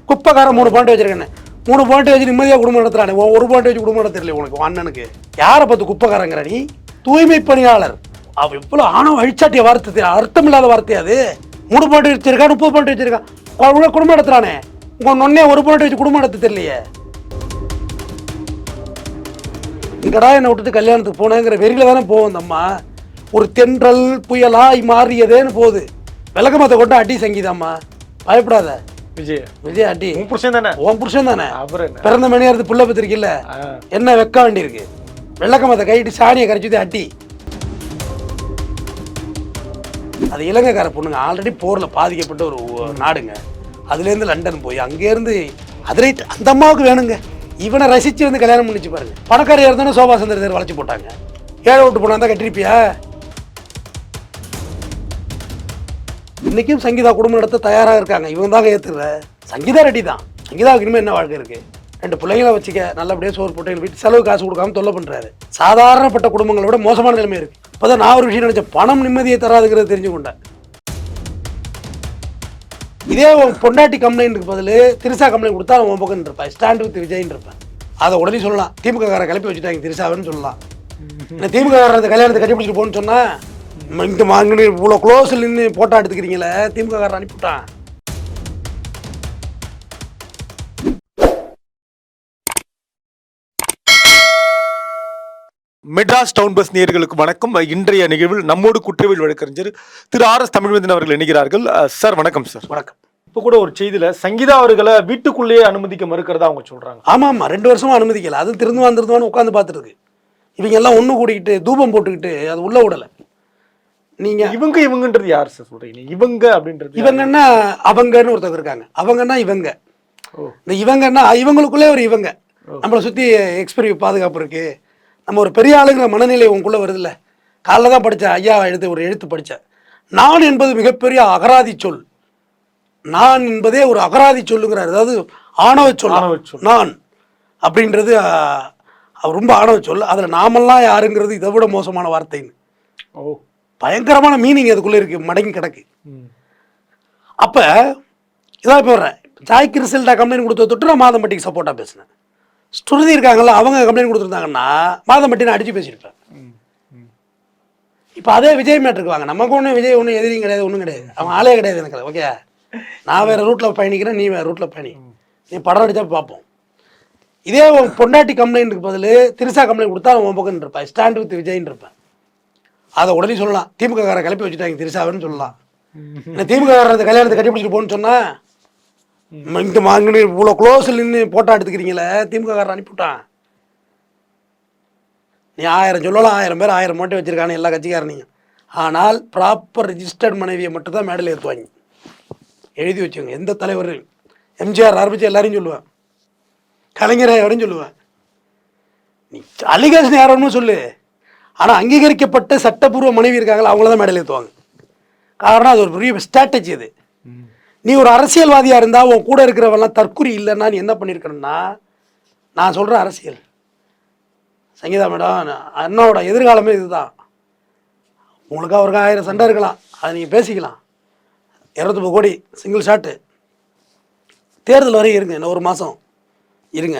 குப்பைக்காரன் 3 point வச்சிருக்கேன்னு 3 point வச்சு நிம்மதியாக குடும்பம் நடத்துறானே, 1 பாயிண்ட் வச்சு குடும்பம் நடத்த தெரியல உனக்கு அண்ணனுக்கு. யாரை பார்த்து குப்பைக்காரங்கிற நீ? தூய்மை பணியாளர். அவ எவ்வளோ ஆணவம் அழிச்சாட்டிய வார்த்தை, அர்த்தம் இல்லாத வார்த்தை அது. 3 பாயிண்ட் வச்சிருக்கா, 30 பாயிண்ட் வச்சிருக்கான், குடும்பம் நடத்துறானே. உங்க நொன்னே 1 பாயிண்ட் வச்சு குடும்பம் நடத்த தெரியலையே. இங்கடா என்னை விட்டுட்டு கல்யாணத்துக்கு போனேங்கிற வெறியில தானே போவோம் அந்த அம்மா. ஒரு தென்றல் புயலாய் மாறியதேன்னு போகுது. விளக்கமத்தை கொண்டு அடி சங்கீதாம்மா, பயப்படாத. விஜய் அடி உன் புருஷன் தானே, உன் புருஷன் தானே. பிறந்த மணியாரது புள்ள பத்திரிக்கல, என்ன வைக்க வேண்டியிருக்கு? விளக்கமத்தை கைட்டு சாணியை கரைச்சி அடி. அது இலங்கைக்கார பொண்ணுங்க, ஆல்ரெடி போரில் பாதிக்கப்பட்ட ஒரு நாடுங்க. அதுலேருந்து லண்டன் போய் அங்கேருந்து அது ரைட் அந்த அம்மாவுக்கு வேணுங்க. இவனை ரசித்து வந்து கல்யாணம் பண்ணிச்சு பாருங்க. பணக்காரியாக இருந்தானே சோபா சந்திர வளைச்சி போட்டாங்க. ஏழை விட்டு போனா தான் கட்டிருப்பியா? இன்னைக்கும் சங்கீதா குடும்பம் நடத்த தயாராக இருக்காங்க. இவங்க தாங்க ஏற்றுற சங்கீதா ரெடி தான். சங்கீதாவுக்கு இனிமேல் என்ன வாழ்க்கை இருக்கு? 2 பிள்ளைங்களை வச்சுக்க, நல்லபடியாக சோறு போட்டு வீட்டு செலவு காசு கொடுக்காம தொல்லை பண்ணுறாரு. சாதாரணப்பட்ட குடும்பங்களை விட மோசமான நிலைமை இருக்கு. இப்போதான் நான் ஒரு விஷயம் நினைச்சேன், பணம் நிம்மதியை தராதுங்கிறது தெரிஞ்சுக்கொண்டேன். இதே பொண்டாட்டி கம்ப்ளைண்ட்டுக்கு பதில் திரிசா கம்ப்ளைண்ட் கொடுத்தா அவன் பக்கம் இருப்பான், ஸ்டாண்ட் வித் விஜய்ன்னு இருப்பேன். அதை உடனே சொல்லலாம், திமுக காரை கிளப்பி வச்சுட்டாங்க திரிசாவுன்னு சொல்லலாம். திமுக காரத்தை கல்யாணத்தை கட்டி பிடிச்சிட்டு போன்னு சொன்னா, இங்கே வாங்கினு இவ்வளோ க்ளோஸில் நின்று போட்டோ எடுத்துக்கிறீங்களே, திமுக காரன் அனுப்பிவிட்டான். மெட்ராஸ் டவுன் பஸ் நேயர்களுக்கு வணக்கம். இன்றைய நிகழ்வில் நம்மோடு குற்றவியல் வழக்கறிஞர் திரு ஆர்.எஸ். தமிழ்வேந்தன் அவர்கள் இணைகிறார்கள். சார் வணக்கம். சார் வணக்கம். இப்போ கூட ஒரு செய்தியில சங்கீதா அவர்களை வீட்டுக்குள்ளேயே அனுமதிக்க மறுக்கிறதா அவங்க சொல்றாங்க. ஆமாம், 2 வருஷமா அனுமதிக்கல. அது திருந்துவான்னு உட்காந்து பார்த்துட்டு இருக்கு. இவங்க எல்லாம் ஒன்று கூடிக்கிட்டு தூபம் போட்டுக்கிட்டு அது உள்ள விடலை. நீங்க இவங்கன்றது யார் சார் சொல்றீங்க? இவங்க அப்படின்றது இவங்கன்னா அவங்கன்னு ஒருத்தர் இருக்காங்க. அவங்கன்னா இவங்க, இந்த இவங்கன்னா இவங்களுக்குள்ளே ஒரு இவங்க. நம்மளை சுற்றி எக்ஸ்பீரியன்ஸ் பாதுகாப்பு இருக்கு. நம்ம ஒரு பெரிய ஆளுங்கிற மனநிலை உங்களுக்குள்ளே வருது இல்லை. காலைல தான் படித்தேன், ஐயா ஒரு எழுத்து படித்தேன். நான் என்பது மிகப்பெரிய அகராதி சொல். நான் என்பதே ஒரு அகராதி சொல்லுங்கிறார். அதாவது ஆணவ சொல். நான் அப்படின்றது ரொம்ப ஆணவ சொல். அதில் நாமெல்லாம் யாருங்கிறது இதை விட மோசமான வார்த்தைன்னு. பயங்கரமான மீனிங் அதுக்குள்ளே இருக்கு, மடங்கி கிடக்கு. அப்போ இதான் இப்போ வர்றேன். ஜாய் கிறிஸ்டல்டா கம்ப்ளைண்ட் கொடுத்த தொட்டு நான் மாதம்பட்டிக்கு சப்போர்ட்டாக பேசினேன். ஸ்ருதி இருக்காங்கல்ல, அவங்க கம்ப்ளைண்ட் கொடுத்துருந்தாங்கன்னா மாதம்பட்டி நான் அடித்து பேசியிருப்பேன். இப்போ அதே விஜய் மேட்டருக்கு வாங்க. நமக்கு ஒன்றும் விஜய் ஒன்றும் எதிரியும் கிடையாது, ஒன்றும் கிடையாது. அவன் ஆளே கிடையாது எனக்கு. ஓகே, நான் வேறு ரூட்டில் பயணிக்கிறேன், நீ வேறு ரூட்டில் பயணி. நீ படம் அடித்தா பார்ப்போம். இதே பொண்டாட்டி கம்ப்ளைண்ட்டுக்கு பதில் திரிசா கம்ப்ளைண்ட் கொடுத்தா அவன் பக்கம் இருப்பான், ஸ்டாண்ட் வித் விஜய்ன்னு இருப்பேன். அதை உடனே சொல்லலாம், திமுக காரை கிளப்பி வச்சுட்டாங்க திரிசாவுன்னு சொல்லலாம். திமுக காரத்தை கல்யாணத்தை கட்டி பிடிச்சிட்டு போன்னு சொன்னா, இங்கே வாங்கினு இவ்வளோ க்ளோஸில் நின்று போட்டோ எடுத்துக்கிறீங்களே, திமுக காரன் அனுப்பிவிட்டான். நீ 1000 சொல்லலாம், 1000 பேர் 1000 மட்டும் வச்சிருக்கானு எல்லா கட்சிக்காரனையும். ஆனால் ப்ராப்பர் ரிஜிஸ்டர்ட் மனைவியை மட்டும் தான் மேடையில் ஏற்றுவாங்க. எழுதி வச்சுங்க. எந்த தலைவர், எம்ஜிஆர் ஆரம்பித்து எல்லாரையும் சொல்லுவேன், கலைஞரை யாரும் சொல்லுவேன். நீ அலிகேஷன் யாரோன்னு சொல்லு, ஆனால் அங்கீகரிக்கப்பட்ட சட்டப்பூர்வ மனைவி இருக்காங்களா அவங்கள தான் மேடையில் ஏற்றுவாங்க. காரணம் அது ஒரு பெரிய ஸ்ட்ராட்டஜி. அது நீ ஒரு அரசியல்வாதியாக இருந்தால் உன் கூட இருக்கிறவெல்லாம் தற்குறி இல்லைன்னா நீ என்ன பண்ணியிருக்கணும்னா, நான் சொல்கிற அரசியல் சங்கீதா மேடம், அண்ணாவோட எதிர்காலமே இதுதான். உங்களுக்கு அவருக்கு 1000 சண்டை இருக்கலாம், அதை நீங்கள் பேசிக்கலாம். 250 கோடி சிங்கிள் ஷாட்டு. தேர்தல் வரையும் இருங்க, இன்னும் 1 மாதம் இருங்க,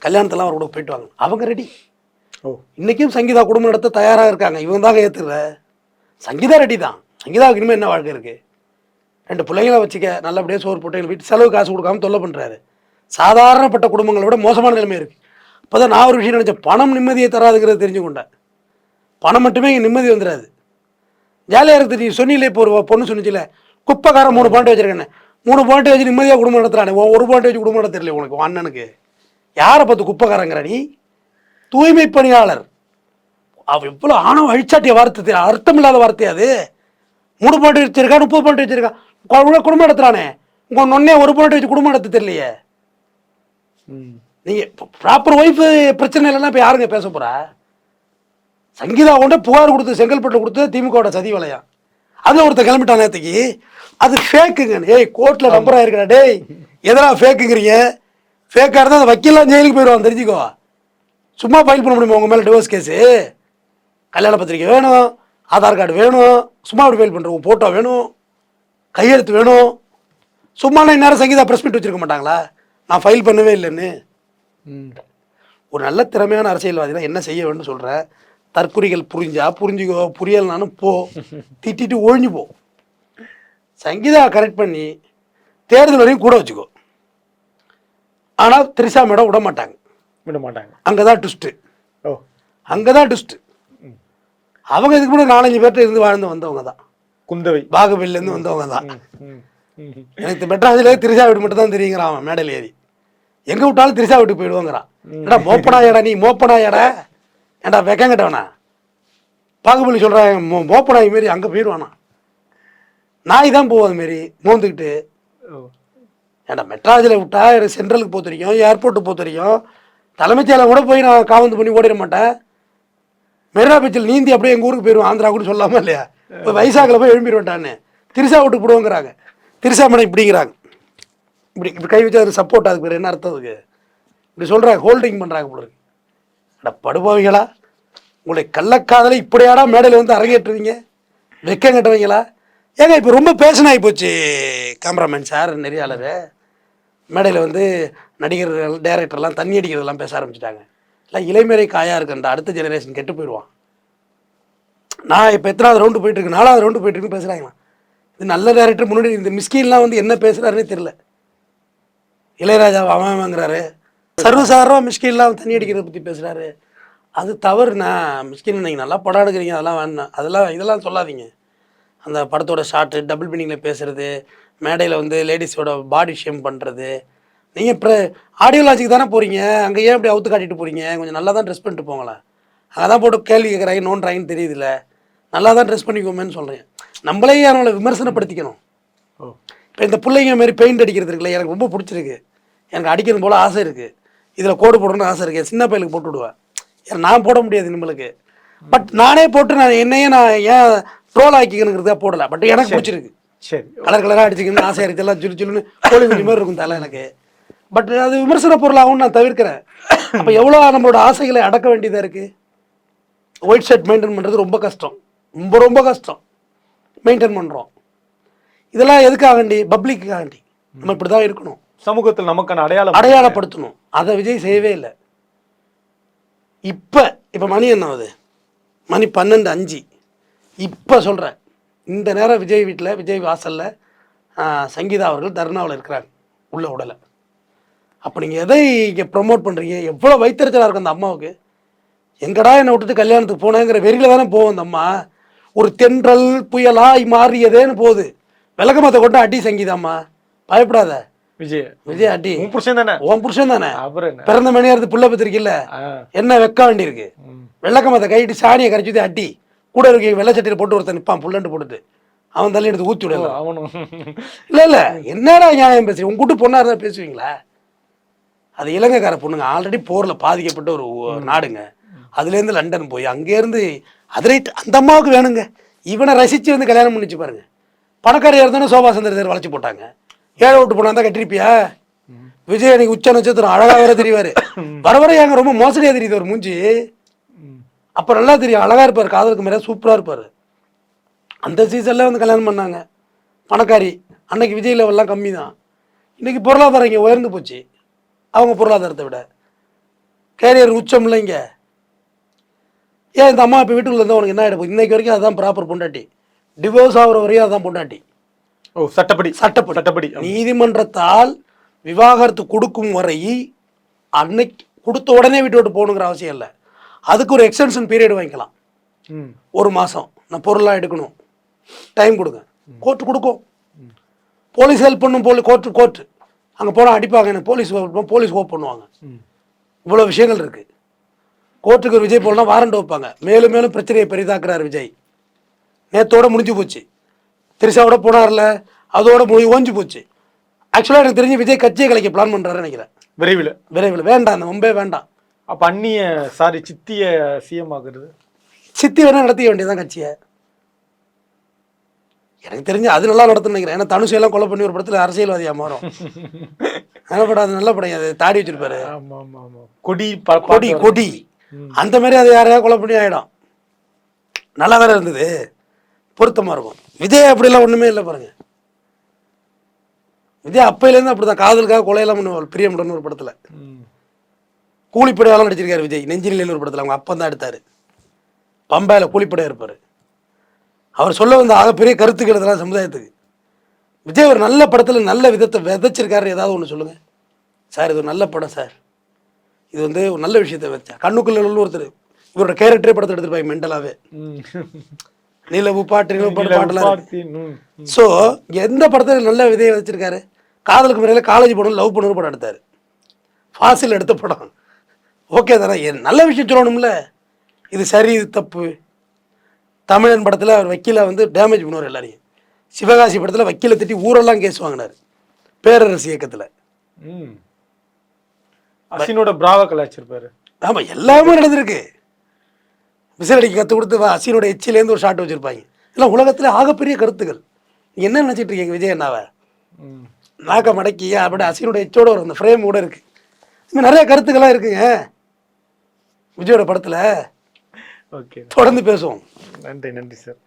கல்யாணத்தெல்லாம் அவர் கூட போயிட்டு வாங்க. அவங்க ரெடி. இன்றைக்கும் சங்கீதா குடும்பம் நடத்த தயாராக இருக்காங்க. இவங்க தாங்க ஏற்றுற சங்கீதா ரெடி தான். சங்கீதாவுக்கு இனிமேல் என்ன வாழ்க்கை இருக்குது? 2 பிள்ளைங்களை வச்சுக்க, நல்லபடியாக சோறு போட்டு வீட்டு செலவு காசு கொடுக்காம தொல்லை பண்ணுறாரு. சாதாரணப்பட்ட குடும்பங்களை விட மோசமான நிலைமை இருக்குது. இப்போ தான் நான் ஒரு விஷயம் நினச்சேன், பணம் நிம்மதியை தராதுங்கிறது தெரிஞ்சுக்கொண்டேன். பணம் மட்டுமே இங்கே நிம்மதி வந்துடாது. ஜாலியாக இருக்குது. நீ சொன்னிலே, இப்போ ஒரு பொண்ணு சொன்னிச்சில்ல, குப்பைக்காரன் 3 பாயிண்ட் வச்சுருக்கேன்னு, 3 பாயிண்ட் வச்சு நிம்மதியாக குடும்பம் நடத்துறானே, 1 பாயிண்ட் வச்சு குடும்பம் நடத்த தெரியல உனக்கு அண்ணனுக்கு. யாரை பார்த்து குப்பைக்காரங்கிற நீ? தூய்மை பணியாளர். அவ எவ்வளோ ஆணவம் அழிச்சாட்டிய வார்த்தை, அர்த்தம் இல்லாத வார்த்தை அது. 3 பாயிண்ட் வச்சிருக்கா, 30 பாயிண்ட் வச்சிருக்கா, குடும்பம் நடத்துறானே. உங்க நொன்னே 1 பாயிண்ட் வச்சு குடும்பம் நடத்த தெரியலையே. நீங்க ப்ராப்பர் ஒய்ஃபு பிரச்சனை இல்லைன்னா இப்போ யாருங்க பேச போறா? சங்கீதா கொண்டு புகார் கொடுத்து செங்கல்பட்டு கொடுத்து திமுகவோட சதி வலையாம். அதில் ஒருத்தர் கிளம்பிட்டான் நேற்றுக்கு. அது ஃபேக்குங்க. ஏய், கோர்ட்டில் நம்பர் ஆயிருக்கா? டேய், எதனா ஃபேக்குங்கிறீங்க? ஃபேக்காக இருந்தால் அந்த வக்கீல்லாம் ஜெயிலுக்கு போயிடுவான், தெரிஞ்சுக்கோ. சும்மா ஃபைல் பண்ண முடியுமா உங்கள் மேலே டிவோர்ஸ் கேஸு? கல்யாண பத்திரிக்கை வேணும், ஆதார் கார்டு வேணும், சும்மா அப்படி ஃபைல் பண்ணுறோம், ஃபோட்டோ வேணும், கையெழுத்து வேணும். சும்மா இந்நேரம் சங்கீதா ப்ரெஸ் மீட் வச்சிருக்க மாட்டாங்களா? நான் ஃபைல் பண்ணவே இல்லைன்னு. ஒரு நல்ல திறமையான அரசியல்வாதினா என்ன செய்ய வேண்டும் சொல்கிறேன். தற்குறிகள் புரிஞ்சுக்கோ, புரியலனாலும் போ, திட்டிட்டு ஒழிஞ்சு போ. சங்கீதா கரெக்ட் பண்ணி தேர்தல் வரையும் கூட வச்சுக்கோ. ஆனால் திரிஷா மேடம் விட மாட்டாங்க. அங்கே தான் ட்விஸ்ட்டு. அங்கே தான் ட்விஸ்ட்டு. அவங்க இதுக்கு முன்னாடி 4-5 பேர்கிட்ட இருந்து வாழ்ந்து வந்தவங்க தான். குந்தவை பாகுபலிலேருந்து வந்தவங்க தான். எனக்கு மெட்ராஸிலே திரிஷா வீடு மட்டும் தான் தெரியுங்கிறான் அவன் மேடையில் ஏறி. எங்கே விட்டாலும் திரிஷா வீட்டுக்கு போயிடுவோங்கிறான். ஏடா மோப்பனாயடா, நீ மோப்பனாயடா, ஏன்டா வெக்கங்கிட்டவனா? பாகுபலி சொல்கிறாங்க மோப்பனாய் மாரி அங்கே போயிடுவானா? நாய் தான் போவோம் அதுமாரி மோந்துக்கிட்டு. ஏன்டா மெட்ராஸில் விட்டா எனக்கு சென்ட்ரலுக்கு போக தெரியும், ஏர்போர்ட்டுக்கு போக தெரியும், தலைமைச் செயலகம் கூட போய் நான் காவந்து பண்ணி ஓடிட மாட்டேன். மெரினா பீச்சில் நீந்தி அப்படியே எங்கள் ஊருக்கு போயிடுவோம், ஆந்திரா கூட சொல்லாமல் இல்லையா? இப்போ வைசாக்கில் போய் எழும்பிடுவேன்ட்டான்னு திரிஷா விட்டு போடுவோங்கிறாங்க. திரிஷா மேடம் இப்படிங்கிறாங்க, இப்படி கை வச்சு அது சப்போர்ட். அதுக்கு பேர் என்ன அர்த்தம்? அதுக்கு இப்படி சொல்கிறாங்க, ஹோல்டிங் பண்ணுறாங்க போல இருக்கு. அட படுபாவிகளா, உங்களுடைய கள்ளக்காதலை இப்படியாடா மேடையில் வந்து அரங்கேற்றுவீங்க? வெக்கம் கட்டுவீங்களா? ஏங்க இப்போ ரொம்ப பேஷன் ஆகி போச்சு கேமராமேன் சார், நெறியாளர். மேடையில் வந்து நடிகர்கள் டைரக்டர்லாம் தண்ணி அடிக்கிறதெல்லாம் பேச ஆரம்பிச்சிட்டாங்க. இல்லை இளைமறை காயாக இருக்குன்ற அடுத்த ஜெனரேஷன் கெட்டு போயிடுவான். நான் இப்போ எத்தனாவது ரவுண்டு போயிட்டுருக்கு, 4வது ரவுண்டு போயிட்டுருக்குன்னு பேசுகிறாங்களா? இது நல்ல டேரக்டர். முன்னாடி இந்த மிஸ்கின்லாம் வந்து என்ன பேசுகிறாருன்னே தெரில. இளையராஜா அவங்கிறாரு, சர்வசாதாரணமாக மிஸ்கின்லாம் தண்ணி அடிக்கிறத பற்றி பேசுகிறாரு. அது தவறுண்ணா. மிஸ்கின் நீங்கள் நல்லா படம் எடுக்கிறீங்க, அதெல்லாம் வேணாம், இதெல்லாம் சொல்லாதீங்க. அந்த படத்தோட ஷார்ட்டு டபுள் மீனிங்கில் பேசுகிறது, மேடையில் வந்து லேடிஸோட பாடி ஷேம் பண்ணுறது. நீங்கள் இப்போ ஆடியோலாஜிக்கு தானே போகிறீங்க, அங்கே ஏன் இப்படி அவுத்து காட்டிட்டு போகிறீங்க? கொஞ்சம் நல்லா தான் ட்ரெஸ் பண்ணிட்டு போங்களேன். அங்கே தான் போட்டு கேள்வி கேட்குறாங்க, நோன்றாங்கன்னு தெரியுதுல்ல. நல்லா தான் ட்ரெஸ் பண்ணிக்கோமேன்னு சொல்கிறேன். நம்மளே அவங்கள விமர்சனப்படுத்திக்கணும். இப்போ இந்த பிள்ளைங்க மாரி பெயிண்ட் அடிக்கிறது இருக்குல்ல, எனக்கு ரொம்ப பிடிச்சிருக்கு. எனக்கு அடிக்கிறது போல் ஆசை இருக்குது. இதில் கோடு போடணும்னு ஆசை இருக்குது. சின்ன பையலுக்கு போட்டு விடுவேன். ஏன்னா நான் போட முடியாது நம்மளுக்கு. பட் நானே போட்டு நான் ஏன் ட்ரோல் ஆக்கிக்கணுங்கிறதா போடலை. பட் எனக்கு பிடிச்சிருக்கு. சரி, கலர் கலராக அடிச்சிக்கணும்னு ஆசையாக இருக்குது. எல்லாம் ஜுலு ஜுலுன்னு கோழி குஞ்சு மாதிரி இருக்கும் தலை எனக்கு. பட் அது விமர்சன பொருளாகவும் நான் தவிர்க்கிறேன். அப்போ எவ்வளோ நம்மளோட ஆசைகளை அடக்க வேண்டியதாக இருக்குது. ஒயிட் ஷர்ட் மெயின்டைன் பண்ணுறது ரொம்ப கஷ்டம், ரொம்ப ரொம்ப கஷ்டம். மெயின்டைன் பண்ணுறோம். இதெல்லாம் எதுக்காக வேண்டி? பப்ளிக்காக வேண்டி. நம்ம இப்படி தான் இருக்கணும், சமூகத்தில் நமக்கான அடையாளப்படுத்தணும். அதை விஜய் செய்யவே இல்லை. இப்போ மணி என்ன ஆகுது? மணி 12:05. இப்போ சொல்கிறேன், இந்த நேரம் விஜய் வீட்டில், விஜய் வாசலில் சங்கீதா அவர்கள் தர்ணாவில் இருக்கிறாங்க, உள்ள உடலை. அப்போ நீங்கள் எதை இங்கே ப்ரொமோட் பண்ணுறீங்க? எவ்வளோ வைத்தறிச்சலாக இருக்கும் அந்த அம்மாவுக்கு. எங்கடா என்னை விட்டுட்டு கல்யாணத்துக்கு போனேங்கிற வெறியில் தானே போவோம் அந்த அம்மா. ஒரு தென்றல் புயலாய் மாறியதேன்னு போகுது. விளக்கமத்தை கொண்டு அடி சங்கீதாம்மா, பயப்படாத. விஜய் அடி. உன் புருஷன் தானே, பிறந்த மணியாரது புள்ள பத்திரிக்கையில் என்ன வைக்க வேண்டியிருக்கு? வெள்ளக்கமத்தை கைட்டு சாணியை கரைச்சி அடி. கூட இருக்க வெள்ளை சட்டையில் போட்டு ஒருத்தன் நிற்பான் புல்லண்டு போட்டுட்டு, அவன் தள்ளி எடுத்து ஊற்றி விடலாம். இல்லை என்னடா நியாயம் பேசுறீங்க? உங்க கூட்டு பொண்ணா இருந்தால் பேசுவீங்களா? அது இலங்கைக்கார பொண்ணுங்க, ஆல்ரெடி போரில் பாதிக்கப்பட்ட ஒரு நாடுங்க. அதுலேருந்து லண்டன் போய் அங்கேருந்து அதிரைட் அந்த அம்மாவுக்கு வேணுங்க. இவனை ரசித்து வந்து கல்யாணம் பண்ணிச்சு பாருங்க. பணக்காரியாக இருந்தாலும் சோபா சந்திரத்தை வளைச்சி போட்டாங்க. ஏழை விட்டு போனா தான் கட்டிருப்பியா? விஜய் அன்னைக்கு உச்ச நட்சத்திரம் அழகா வேற தெரிவாரு. வர ஏங்க ரொம்ப மோசடியா தெரியுது ஒரு மூஞ்சி. அப்ப நல்லா தெரியும், அழகா இருப்பாரு, காதலுக்கு மேலே சூப்பரா இருப்பாரு. அந்த சீசன்ல வந்து கல்யாணம் பண்ணாங்க. பணக்காரி. அன்னைக்கு விஜய் லெவல்லாம் கம்மி தான். இன்னைக்கு பொருளாதாரம் இங்கே உயர்ந்து போச்சு. அவங்க பொருளாதாரத்தை விட கேரியர் உச்சம் இல்லைங்க. ஏன் இந்த அம்மா இப்போ வீட்டுக்குள்ள இருந்தால் உனக்கு என்ன ஆகிடும்? இன்னைக்கு வரைக்கும் அதுதான் ப்ராப்பர் பொண்டாட்டி. டிவோர்ஸ் ஆகிற வரையும் அதுதான் பொண்டாட்டி. சட்டப்படி நீதிமன்றத்தால் விவாகரத்து கொடுக்கும் வரை அன்னைக்கு கொடுத்த உடனே வீட்டு விட்டு போகணுங்கிற அவசியம் இல்லை. அதுக்கு ஒரு எக்ஸ்டென்ஷன் பீரியட் வாங்கிக்கலாம். 1 மாதம் நான் பொருளாக எடுக்கணும், டைம் கொடுங்க. கோர்ட்டு கொடுக்கும். போலீஸ் ஹெல்ப் பண்ணும். கோர்ட்டு அங்கே போனால் அடிப்பாங்க, எனக்கு போலீஸ் ஹோப் பண்ணுவாங்க. இவ்வளோ விஷயங்கள் இருக்குது. கோர்ட்டுக்கு ஒரு விஜய் போனால் வாரண்ட் வைப்பாங்க. மேலும் மேலும் பிரச்சனையை பெரிதாக்குறாரு விஜய். நேற்றோட முடிஞ்சு போச்சு. திரிஷாவோட போனார்ல, அதோட ஓஞ்சு போச்சு. ஆக்சுவலாக எனக்கு தெரிஞ்சு விஜய் கட்சியை கலைக்க பிளான் பண்ணுறாருன்னு நினைக்கிறேன். விரைவில் வேண்டாம், அந்த மும்பே வேண்டாம். அப்போ சித்தியை சிஎம் ஆகுறது, சித்தி வேணால் நடத்திக்க வேண்டியதான் கட்சியை. எனக்கு தெரிஞ்சு அது நல்லா நடத்துன்னு நினைக்கிறேன். ஏன்னா தனுஷெல்லாம் கொலை பண்ணி ஒரு படத்தில் அரசியல்வாதியாக மாறும். நல்ல படம், அது நல்ல படம். அது தாடி வச்சிருப்பாரு, கொடி அந்த மாதிரி. அது யாரையா கொலை பண்ணி ஆகிடும். நல்லா வேற இருந்தது, பொருத்தமாக இருக்கும். விஜய் அப்படிலாம் ஒன்றுமே இல்லை பாருங்க. விஜய் அப்பையிலேருந்து அப்படி தான், காதலுக்காக கொலையெல்லாம் பண்ணுவாள். பிரியமுடன் ஒரு படத்தில் கூலிப்படையாலும் நடிச்சிருக்காரு விஜய். நெஞ்சினிலேன்னு ஒரு படத்தில் அவங்க அப்பா தான் எடுத்தார். பம்பாயில் கூலிப்படையாக இருப்பார். அவர் சொல்ல வந்த ஆகப்பெரிய கருத்துக்கள் இதெல்லாம் சமுதாயத்துக்கு. விஜய் ஒரு நல்ல படத்தில் நல்ல விதத்தை விதைச்சிருக்காரு. ஏதாவது ஒன்று சொல்லுங்கள் சார், இது ஒரு நல்ல படம் சார், இது வந்து ஒரு நல்ல விஷயத்தை வச்சா. கண்ணுக்குள்ள ஒருத்தர் இவரோட கேரக்டரே படத்தை எடுத்துருப்பாங்க மென்டலாகவே. நிலவு பாட்டு பாட்டெல்லாம். ஸோ எந்த படத்தில் நல்ல விதையை வச்சிருக்காரு? காதலுக்கு முறையில் காலேஜ் படம், லவ் பண்ணு படம் எடுத்தார். ஃபாசில் எடுத்த படம் ஓகே தானே, நல்ல விஷயம் சொல்லணும்ல. இது சரி, இது தப்பு. தமிழன் படத்தில் அவர் வக்கீலை வந்து டேமேஜ் பண்ணுவார் எல்லாரையும். சிவகாசி படத்தில் வக்கீலை திட்டி ஊரெல்லாம் கேஸ் வாங்கினார் பேரரசு இயக்கத்தில். அசினோட பிராவ கலாச்சிருப்பாரு. ஆமாம், எல்லாமே நடந்திருக்கு. விசில் அடிக்க கற்றுக் கொடுத்து அசினோட எச்சிலேருந்து ஒரு ஷாட் வச்சுருப்பாங்க. எல்லாம் உலகத்தில் ஆகப்பெரிய கருத்துக்கள். நீங்கள் என்ன நினச்சிட்டு இருக்கீங்க விஜய் அண்ணாவை? நாக்க மடக்கி அப்படி அசினோட எச்சோட ஒரு அந்த ஃப்ரேம் கூட இருக்குது. இன்னும் நிறைய கருத்துக்கள்லாம் இருக்குங்க விஜயோட படத்தில். ஓகே, தொடர்ந்து பேசுவோம். நன்றி சார்.